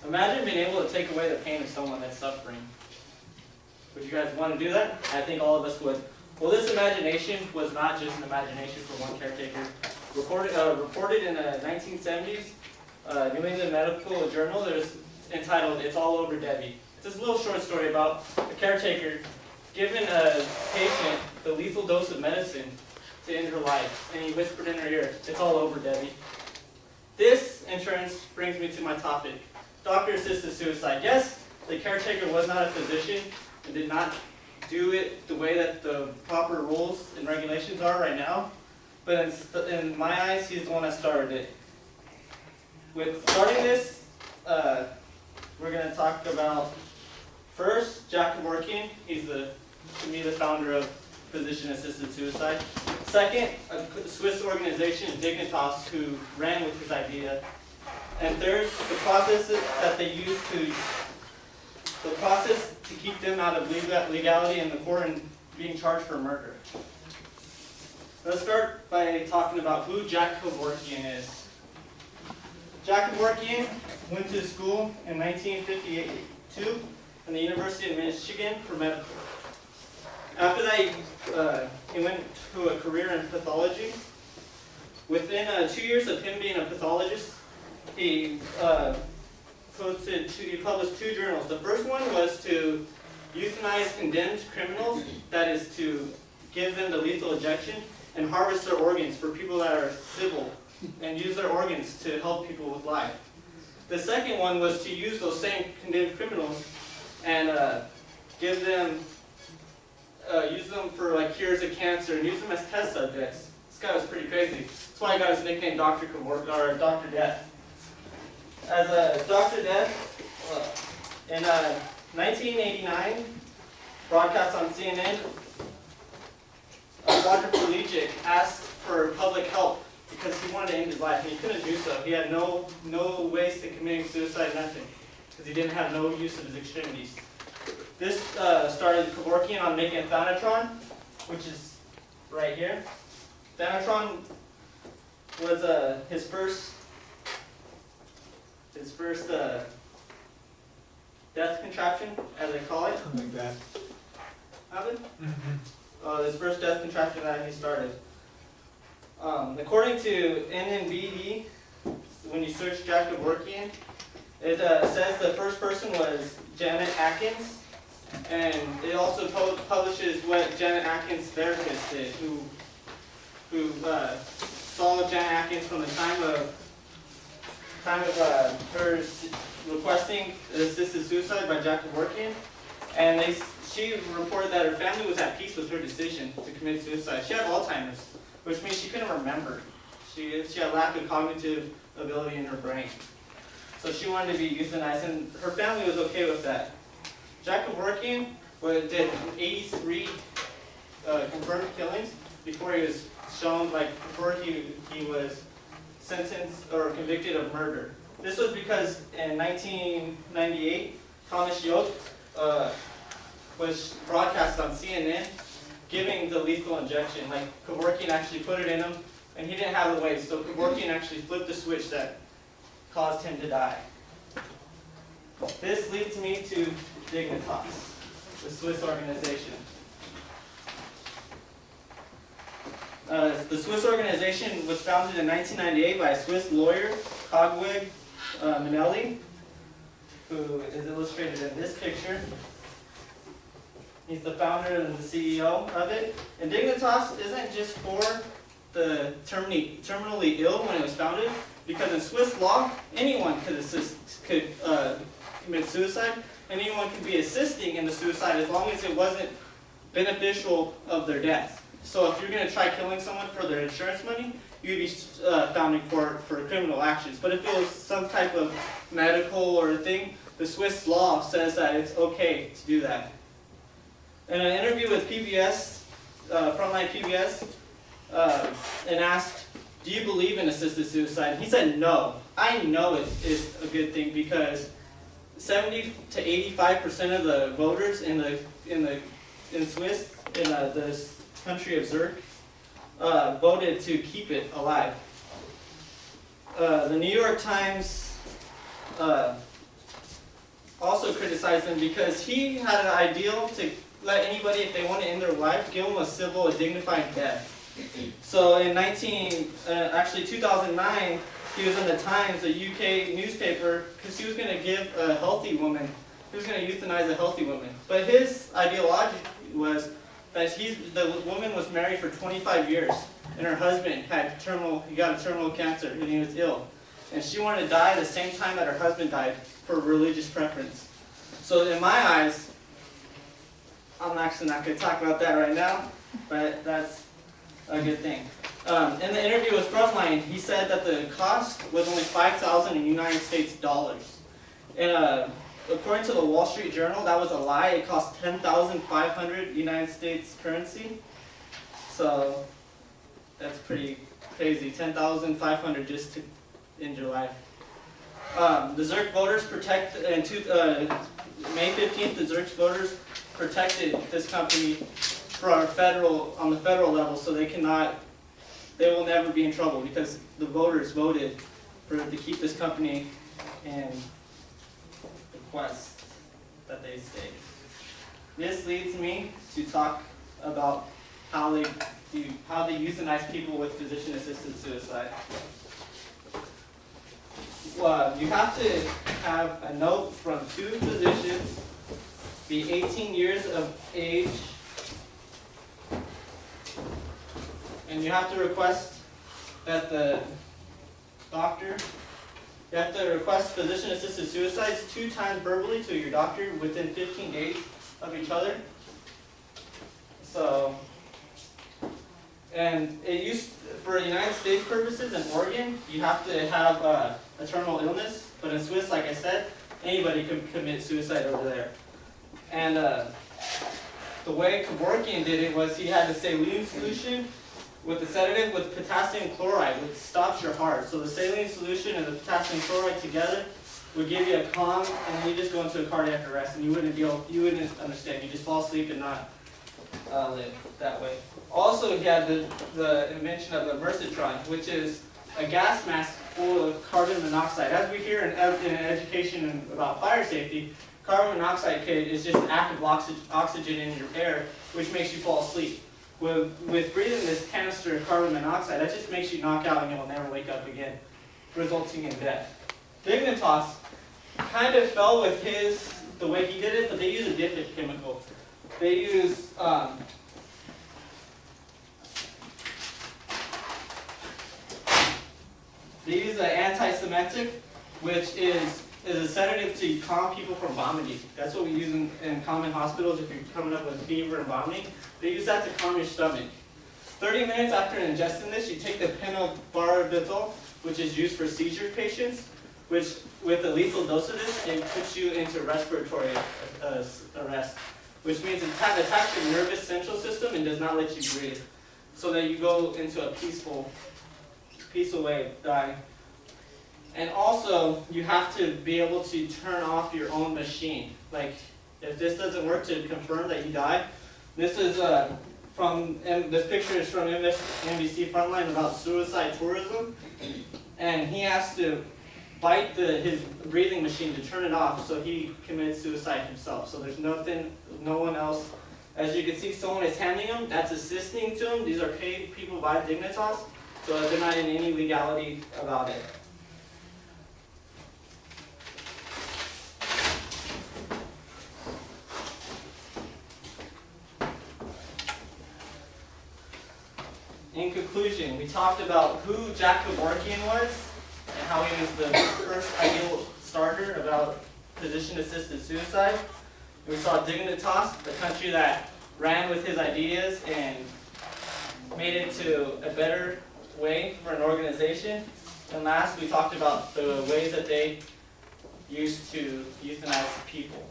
Imagine being able to take away the pain of someone that's suffering. Would you guys want to do that? I think all of us would. Well, this imagination was not just an imagination for one caretaker. Reported in the 1970s, New England Medical Journal, there's entitled, "It's All Over Debbie." It's this little short story about a caretaker giving a patient the lethal dose of medicine to end her life. And he whispered in her ear, "It's all over, Debbie." This, in turn, brings me to my topic. Doctor-assisted suicide. Yes, the caretaker was not a physician and did not do it the way that the proper rules and regulations are right now. But in my eyes, he's the one that started it. With starting this, we're going to talk about first, Jack Kevorkian. He's to me the founder of physician-assisted suicide. Second, a Swiss organization, Dignitas, who ran with his idea. And third, the process that they use to keep them out of legality in the court and being charged for murder. Let's start by talking about who Jack Kevorkian is. Jack Kevorkian went to school in 1952 in the University of Michigan for medical. After that, he went to a career in pathology. Within 2 years of him being a pathologist, he published 2 journals. The first one was to euthanize condemned criminals, that is to give them the lethal injection and harvest their organs for people that are civil and use their organs to help people with life. The second one was to use those same condemned criminals and use them for like cures of cancer and use them as test subjects. This guy was pretty crazy. That's why I got his nickname Dr. Death. As a Dr. Death, in 1989, broadcast on CNN, Dr. Pulajic asked for public help because he wanted to end his life and he couldn't do so. He had no ways to committing suicide, nothing, because he didn't have no use of his extremities. This started Kevorkian on making a Thanatron, which is right here. Thanatron was his first death contraption, as they call it. Like that. Happened? His first death contraption that he started. According to NNBD, when you search Jack Kevorkian, it says the first person was Janet Atkins, and it also publishes what Janet Atkins' therapist did, who saw Janet Atkins from the time of her requesting assisted suicide by Jack Kevorkian, and she reported that her family was at peace with her decision to commit suicide. She had Alzheimer's, which means she couldn't remember. She had lack of cognitive ability in her brain. So she wanted to be euthanized, and her family was okay with that. Jack Kevorkian did 83 confirmed killings before he was shown, before he was sentenced or convicted of murder. This was because in 1998, Thomas Yoke was broadcast on CNN giving the lethal injection. Kevorkian actually put it in him, and he didn't have the weight, so Kevorkian actually flipped the switch that caused him to die. This leads me to Dignitas, the Swiss organization. The Swiss organization was founded in 1998 by a Swiss lawyer, Cogwig Manelli, who is illustrated in this picture. He's the founder and the CEO of it. And Dignitas isn't just for the terminally ill when it was founded, because in Swiss law, anyone could commit suicide, and anyone could be assisting in the suicide as long as it wasn't beneficial of their death. So if you're going to try killing someone for their insurance money, you'd be found in court for criminal actions. But if it was some type of medical or thing, the Swiss law says that it's okay to do that. In an interview with PBS, Frontline PBS, and asked, "Do you believe in assisted suicide?" And he said, "No. I know it is a good thing because 70 to 85% of the voters in Swiss, in the country of Zurich, voted to keep it alive." The New York Times also criticized him because he had an ideal to let anybody, if they want to end their life, give them a civil, a dignified death. So in 2009, he was in the Times, a UK newspaper, because he was going to give a healthy woman, he was going to euthanize a healthy woman. But his ideology was that the woman was married for 25 years, and her husband he got a terminal cancer, and he was ill. And she wanted to die the same time that her husband died for religious preference. So in my eyes, I'm actually not going to talk about that right now, but that's a good thing. In the interview with Frontline, he said that the cost was only $5,000 in United States dollars. And according to the Wall Street Journal, that was a lie. It cost 10,500 United States currency. So that's pretty crazy. 10,500 just to end your life. The Zerk voters May 15th, the Zerk voters protected this company on the federal level, so they will never be in trouble because the voters voted to keep this company in the quest that they stay. This leads me to talk about how they euthanize people with physician-assisted suicide. You have to have a note from 2 physicians, be 18 years of age, and you have to request that the doctor, you have to request physician-assisted suicides 2 times verbally to your doctor within 15 days of each other. So, and for United States purposes in Oregon, you have to have a terminal illness, but in Swiss, like I said, anybody can commit suicide over there. And the way Kevorkian did it was he had a saline solution with a sedative with potassium chloride, which stops your heart. So the saline solution and the potassium chloride together would give you a calm, and then you just go into a cardiac arrest, and you wouldn't understand. You just fall asleep and not live that way. Also, he had the invention of the Mercitron, which is a gas mask full of carbon monoxide. As we hear in education about fire safety, carbon monoxide is just active oxygen in your air, which makes you fall asleep. With breathing this canister of carbon monoxide, that just makes you knock out and you'll never wake up again, resulting in death. Dignitas kind of fell with the way he did it, but they use a different chemical. They use an anti-Semitic, which is a sedative to calm people from vomiting. That's what we use in common hospitals if you're coming up with fever and vomiting. They use that to calm your stomach. 30 minutes after ingesting this, you take the pentobarbital, which is used for seizure patients, which with a lethal dose of this, it puts you into respiratory arrest, which means it attacks your nervous central system and does not let you breathe, so that you go into a peaceful way of dying. And also, you have to be able to turn off your own machine. Like, if this doesn't work to confirm that you died, this is this picture is from NBC Frontline about suicide tourism, and he has to bite his breathing machine to turn it off, so he commits suicide himself. So there's no one else. As you can see, someone is handing him, that's assisting to him. These are paid people by Dignitas, so they're not in any legality about it. In conclusion, we talked about who Jack Kevorkian was and how he was the first ideal starter about physician-assisted suicide. We saw Dignitas, the country that ran with his ideas and made it to a better way for an organization. And last, we talked about the ways that they used to euthanize people.